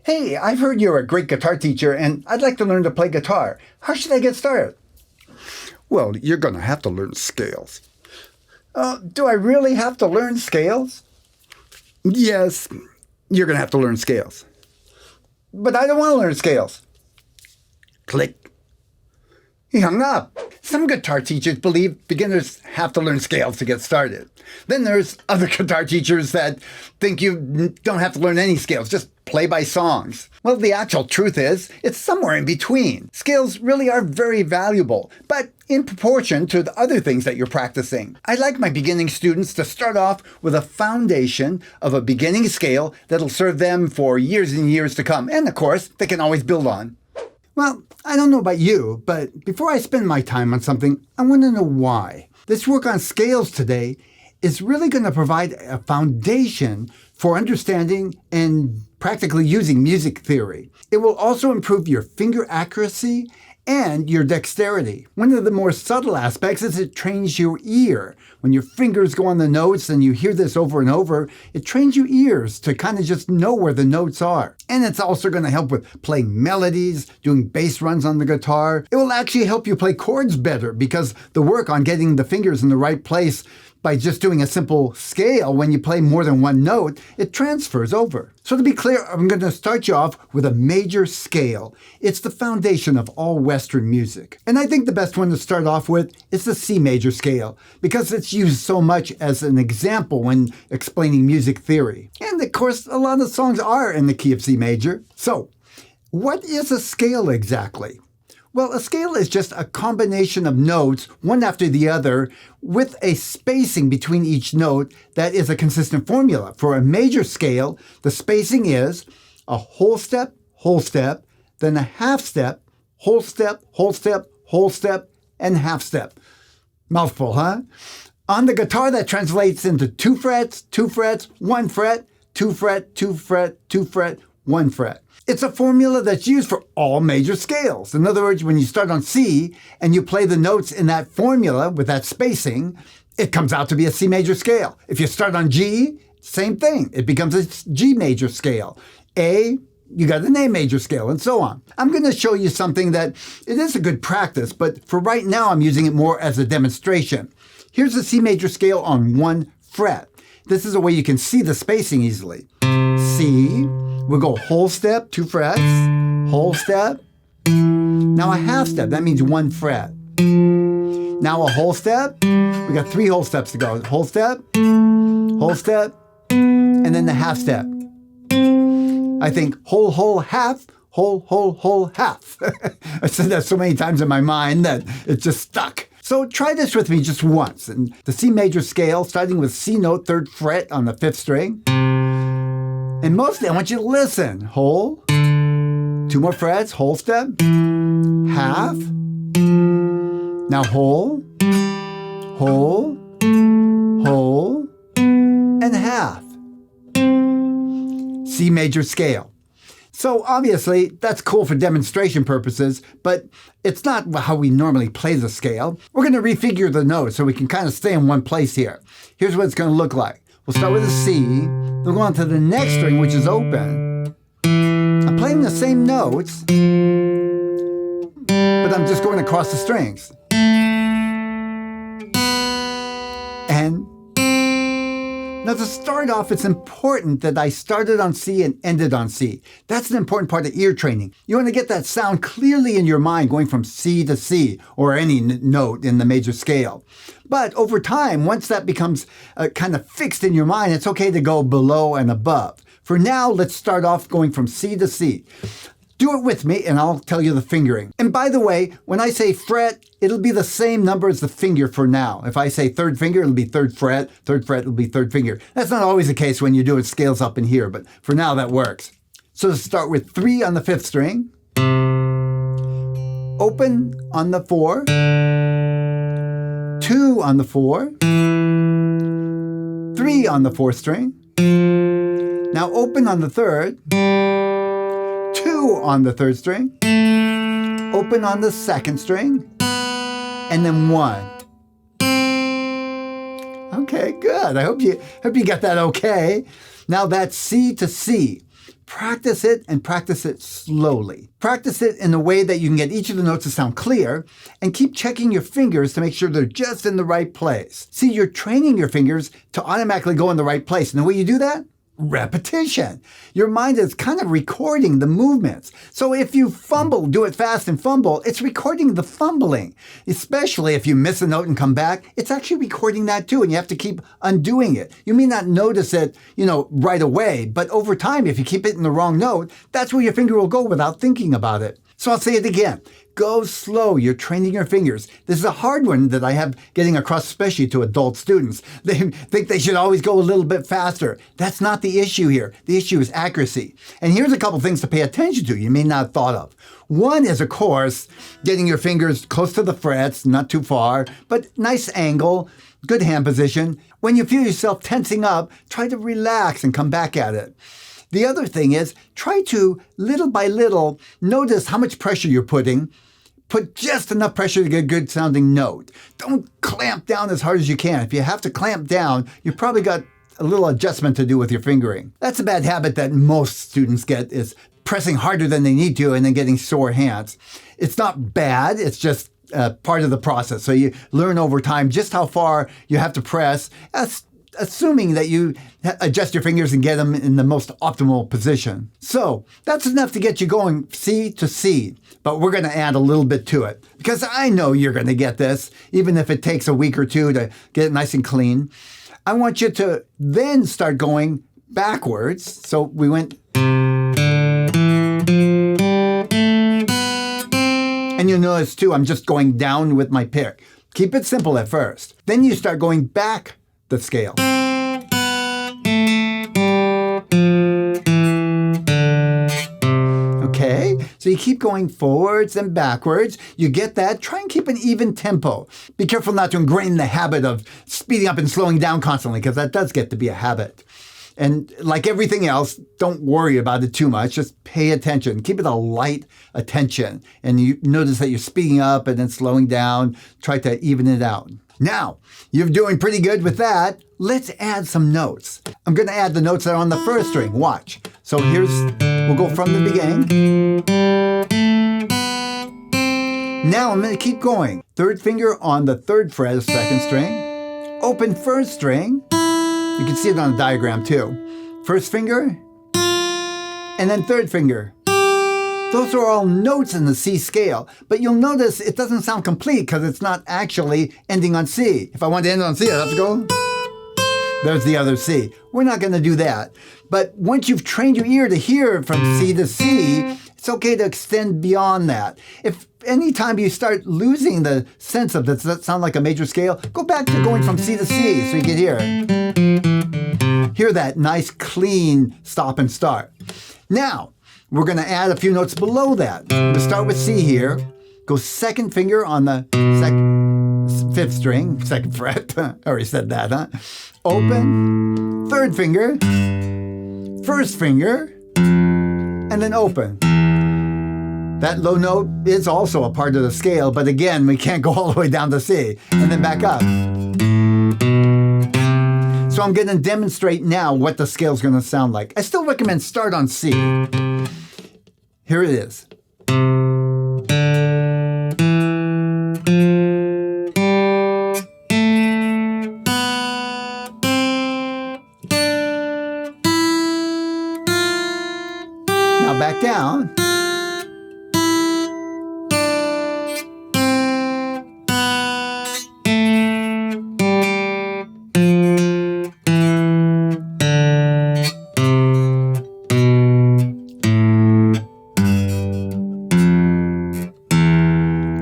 Hey, I've heard you're a great guitar teacher and I'd like to learn to play guitar. How should I get started? Well, you're going to have to learn scales. Do I really have to learn scales? Yes, you're going to have to learn scales. But I don't want to learn scales. Click. He hung up. Some guitar teachers believe beginners have to learn scales to get started. Then there's other guitar teachers that think you don't have to learn any scales, just play by songs. Well, the actual truth is, it's somewhere in between. Scales really are very valuable, but in proportion to the other things that you're practicing. I like my beginning students to start off with a foundation of a beginning scale that'll serve them for years and years to come. And of course, they can always build on. Well, I don't know about you, but before I spend my time on something, I want to know why. This work on scales today is really going to provide a foundation for understanding and practically using music theory. It will also improve your finger accuracy and your dexterity. One of the more subtle aspects is it trains your ear. When your fingers go on the notes and you hear this over and over, it trains your ears to kind of just know where the notes are. And it's also going to help with playing melodies, doing bass runs on the guitar. It will actually help you play chords better because the work on getting the fingers in the right place by just doing a simple scale, when you play more than one note, it transfers over. So to be clear, I'm going to start you off with a major scale. It's the foundation of all Western music. And I think the best one to start off with is the C major scale, because it's used so much as an example when explaining music theory. And of course, a lot of songs are in the key of C major. So, what is a scale exactly? Well, a scale is just a combination of notes, one after the other, with a spacing between each note that is a consistent formula. For a major scale, the spacing is a whole step, then a half step, whole step, whole step, and half step. Mouthful, huh? On the guitar, that translates into 2 frets, 1 fret, 2 fret, 2 fret, 2 fret, 1 fret. It's a formula that's used for all major scales. In other words, when you start on C and you play the notes in that formula with that spacing, it comes out to be a C major scale. If you start on G, same thing. It becomes a G major scale. A, you got an A major scale, and so on. I'm going to show you something that it is a good practice, but for right now, I'm using it more as a demonstration. Here's a C major scale on 1 fret. This is a way you can see the spacing easily. C, we'll go whole step, 2 frets, whole step. Now a half step, that means 1 fret. Now a whole step, we got 3 whole steps to go. Whole step, and then the half step. I think whole, half, whole, half. I said that so many times in my mind that it just stuck. So try this with me just once. And the C major scale, starting with C note, 3rd fret on the 5th string. And mostly I want you to listen. Whole, 2 more frets, whole step, half. Now whole, and half. C major scale. So obviously, that's cool for demonstration purposes, but it's not how we normally play the scale. We're going to refigure the notes so we can kind of stay in one place here. Here's what it's going to look like. We'll start with a C, then go on to the next string, which is open. I'm playing the same notes, but I'm just going across the strings. And now to start off, it's important that I started on C and ended on C. That's an important part of ear training. You want to get that sound clearly in your mind going from C to C, or any note in the major scale. But over time, once that becomes kind of fixed in your mind, it's okay to go below and above. For now, let's start off going from C to C. Do it with me and I'll tell you the fingering. And by the way, when I say fret, it'll be the same number as the finger for now. If I say 3rd finger, it'll be 3rd fret it'll be 3rd finger. That's not always the case when you do it scales up in here, but for now that works. So to start with 3 on the 5th string, open on the 4, 2 on the 4, 3 on the 4th string, now open on the 3rd, 2 on the 3rd string, open on the 2nd string, and then 1. Okay, good. I hope you got that okay. Now that's C to C. practice it and practice it slowly. Practice it in a way that you can get each of the notes to sound clear and keep checking your fingers to make sure they're just in the right place. See, you're training your fingers to automatically go in the right place. And the way you do that? Repetition. Your mind is kind of recording the movements. So if you fumble, do it fast and fumble, it's recording the fumbling. Especially if you miss a note and come back, it's actually recording that too, and you have to keep undoing it. You may not notice it, right away, but over time, if you keep it in the wrong note, that's where your finger will go without thinking about it. So I'll say it again. Go slow. You're training your fingers. This is a hard one that I have getting across, especially to adult students. They think they should always go a little bit faster. That's not the issue here. The issue is accuracy. And here's a couple things to pay attention to you may not have thought of. One is, of course, getting your fingers close to the frets, not too far, but nice angle, good hand position. When you feel yourself tensing up, try to relax and come back at it. The other thing is, try to, little by little, notice how much pressure you're putting. Put just enough pressure to get a good sounding note. Don't clamp down as hard as you can. If you have to clamp down, you've probably got a little adjustment to do with your fingering. That's a bad habit that most students get, is pressing harder than they need to and then getting sore hands. It's not bad, it's just part of the process. So you learn over time just how far you have to press, assuming that you adjust your fingers and get them in the most optimal position. So that's enough to get you going C to C, but we're going to add a little bit to it because I know you're going to get this, even if it takes a week or two to get it nice and clean. I want you to then start going backwards. So we went, and you'll notice too, I'm just going down with my pick. Keep it simple at first. Then you start going back the scale. Okay, so you keep going forwards and backwards. You get that. Try and keep an even tempo. Be careful not to ingrain the habit of speeding up and slowing down constantly, because that does get to be a habit. And like everything else, don't worry about it too much. Just pay attention. Keep it a light attention. And you notice that you're speeding up and then slowing down. Try to even it out. Now, you're doing pretty good with that. Let's add some notes. I'm going to add the notes that are on the first string. Watch. So we'll go from the beginning. Now I'm going to keep going. Third finger on the third fret of second string. Open first string. You can see it on the diagram too. First finger, and then third finger. Those are all notes in the C scale, but you'll notice it doesn't sound complete because it's not actually ending on C. If I want to end on C, I have to go. There's the other C. We're not going to do that. But once you've trained your ear to hear from C to C, it's okay to extend beyond that. If anytime you start losing the sense of, does that sound like a major scale? Go back to going from C to C so you can hear that nice, clean stop and start. Now, we're going to add a few notes below that. We'll start with C here. Go second finger on the fifth string, second fret. I already said that, huh? Open, third finger, first finger, and then open. That low note is also a part of the scale, but again, we can't go all the way down to C, and then back up. So I'm going to demonstrate now what the scale is going to sound like. I still recommend start on C. Here it is. Now back down.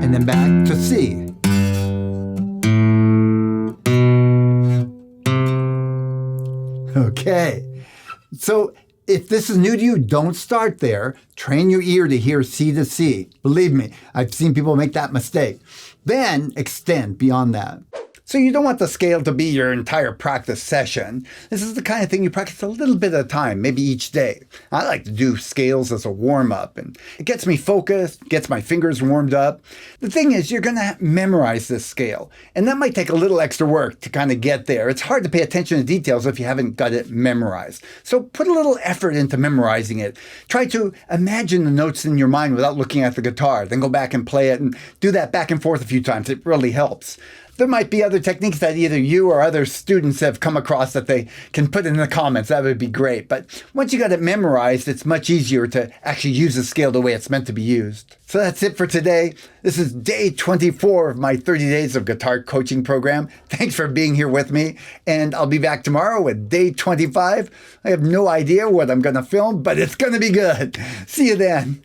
And then back to C. Okay. So if this is new to you, don't start there. Train your ear to hear C to C. Believe me, I've seen people make that mistake. Then extend beyond that. So you don't want the scale to be your entire practice session. This is the kind of thing you practice a little bit at a time, maybe each day. I like to do scales as a warm-up, and it gets me focused, gets my fingers warmed up. The thing is, you're going to memorize this scale, and that might take a little extra work to kind of get there. It's hard to pay attention to details if you haven't got it memorized. So put a little effort into memorizing it. Try to imagine the notes in your mind without looking at the guitar, then go back and play it and do that back and forth a few times. It really helps. There might be other techniques that either you or other students have come across that they can put in the comments. That would be great. But once you got it memorized, it's much easier to actually use the scale the way it's meant to be used. So that's it for today. This is day 24 of my 30 days of guitar coaching program. Thanks for being here with me. And I'll be back tomorrow with day 25. I have no idea what I'm going to film, but it's going to be good. See you then.